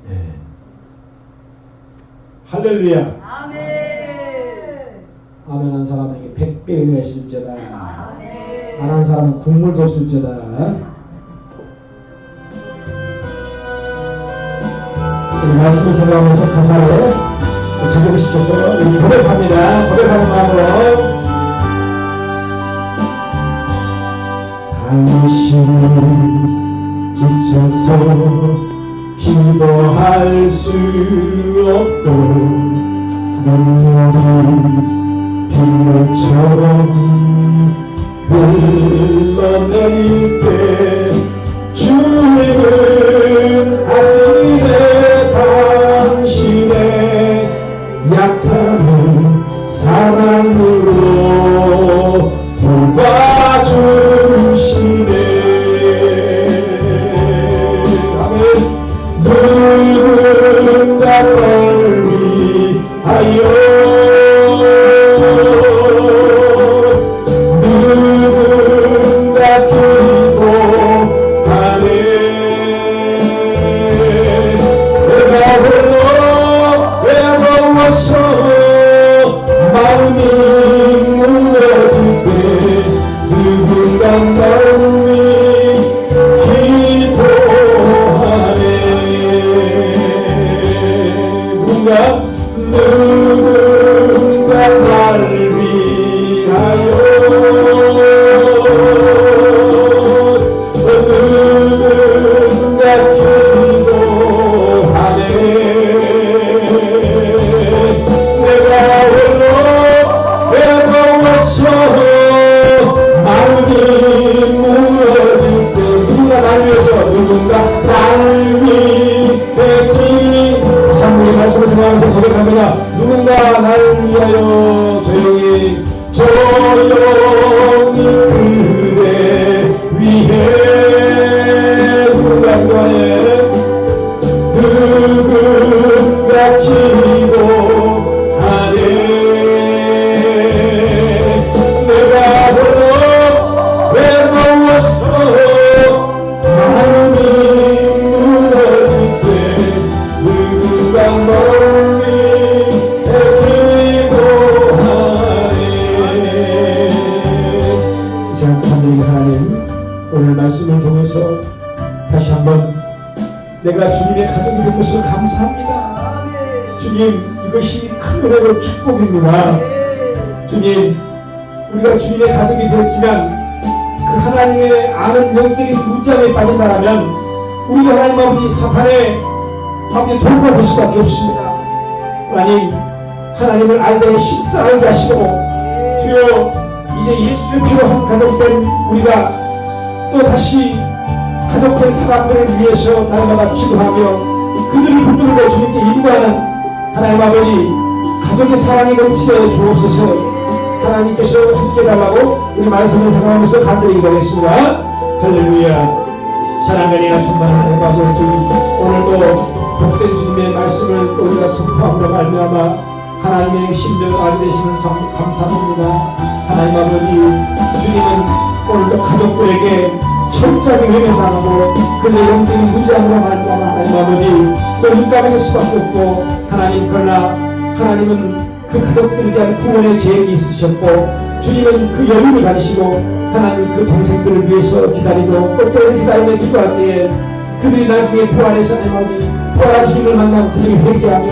네. 할렐루야. 아멘. 아멘 한 사람에게 100배 은혜가 있을지어다. 아멘. 안 한 사람은 국물도 없을지어다. 우리 말씀을 생각하면서 가사를 적용시켜서 우리 고백합니다. 고백하는 마음으로 당신은 지쳐서 기도할 수 없고 눈물이 빗물처럼 흘러내릴 때 주님은 아시네 당신의 약함을 사랑으로 돌봐주시네. 아멘. 누군가 널 위하여 누군가 기도하네. 내가 홀로 외로워서 마음이 무너질 때 누군가 널 위해 기도하네. 누군가 날 위하여 누군가 기도하네. 내가 홀로 외로워서 마음이 무너질 때 누군가 날 위해서 누군가 날 위해 우리 말씀을 생각하면서 고백합니다. 누군가 날 위하여 조용히 그대 위해 누군가 기도하네. 누군가 기도하네. 내가 홀로 외로워서 마음이 무너질 때 누군가 멀리 기도하네. 이제 감독님 하나님, 오늘 말씀을 통해서 다시 한번 내가 주님의 가족이 된 것을 감사합니다. 아멘. 주님, 이것이 큰 은혜로 축복입니다. 주님, 우리가 주님의 가족이 되었지만 그 하나님의 아는 영적인 무지함에 빠진다면 우리가 하나님 아버지 사탄의 아버지 돌과 될 수밖에 없습니다. 하나님을 알되 힘써 알게 하시고 주여 이제 예수의 피로 한 가족된 우리가 또 다시 가족된 사람들을 위해서 날마다 기도하며 그들을 붙들고 주님께 인도하는 하나님 아버지 가족의 사랑이 넘치게 주옵소서. 하나님께서 함께 달라고 우리 말씀을 생각하면서 간절히 기도하겠습니다. 할렐루야. 사랑하니나 충만한 하나님 아버지, 오늘도 복된 주님의 말씀을 또 우리가 선포함으로 말미암아 하나님의 심령을 알게 되시는 참 감사합니다. 하나님 아버지, 주님은 오늘도 가족들에게 철저하게 외면당하고 그들의 영적인 무지함으로 말미암아 하나님 아버지 또 인감할 수밖에 없고 하나님, 그러나 하나님은 그 가족들에 대한 구원의 계획이 있으셨고 주님은 그 여유를 가지시고 하나님 그 동생들을 위해서 기다리고 또 때를 기다리며 기도할 때에 그들이 나중에 부활해서 하나님 아버지 부활한 주님을 만나고 그들이 회개하며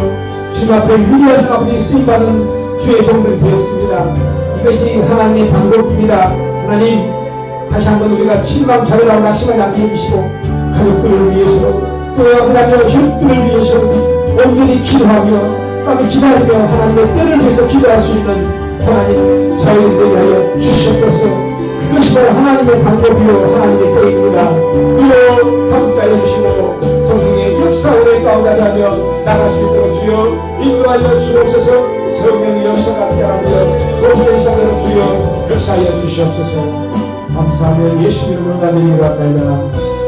주님 앞에 위대한 아버지 쓰임받은 주의 종들이 되었습니다. 이것이 하나님의 방법입니다. 하나님, 다시 한번 우리가 실망자들하고 낙심하지 않게 해주시고 가족들을 위해서 또 그다음에 혈육들을 위해서 온전히 기도하며 기다리며 하나님의 때를 위해서 기도할 수 있는 하나님 저희들에게 하여 주시옵소서. 그것이 바로 하나님의 방법이요 하나님의 때입니다. 주여 함께하여 주시고 성령의 역사원의 가운데 하며 나갈 수 있도록 주여 인도하여 주옵소서. 성령의 역사가 함께하며 모든 시간대로 주여 역사하여 주시옵소서. 감사하며 예수 이름으로 나드리니 감사합니다.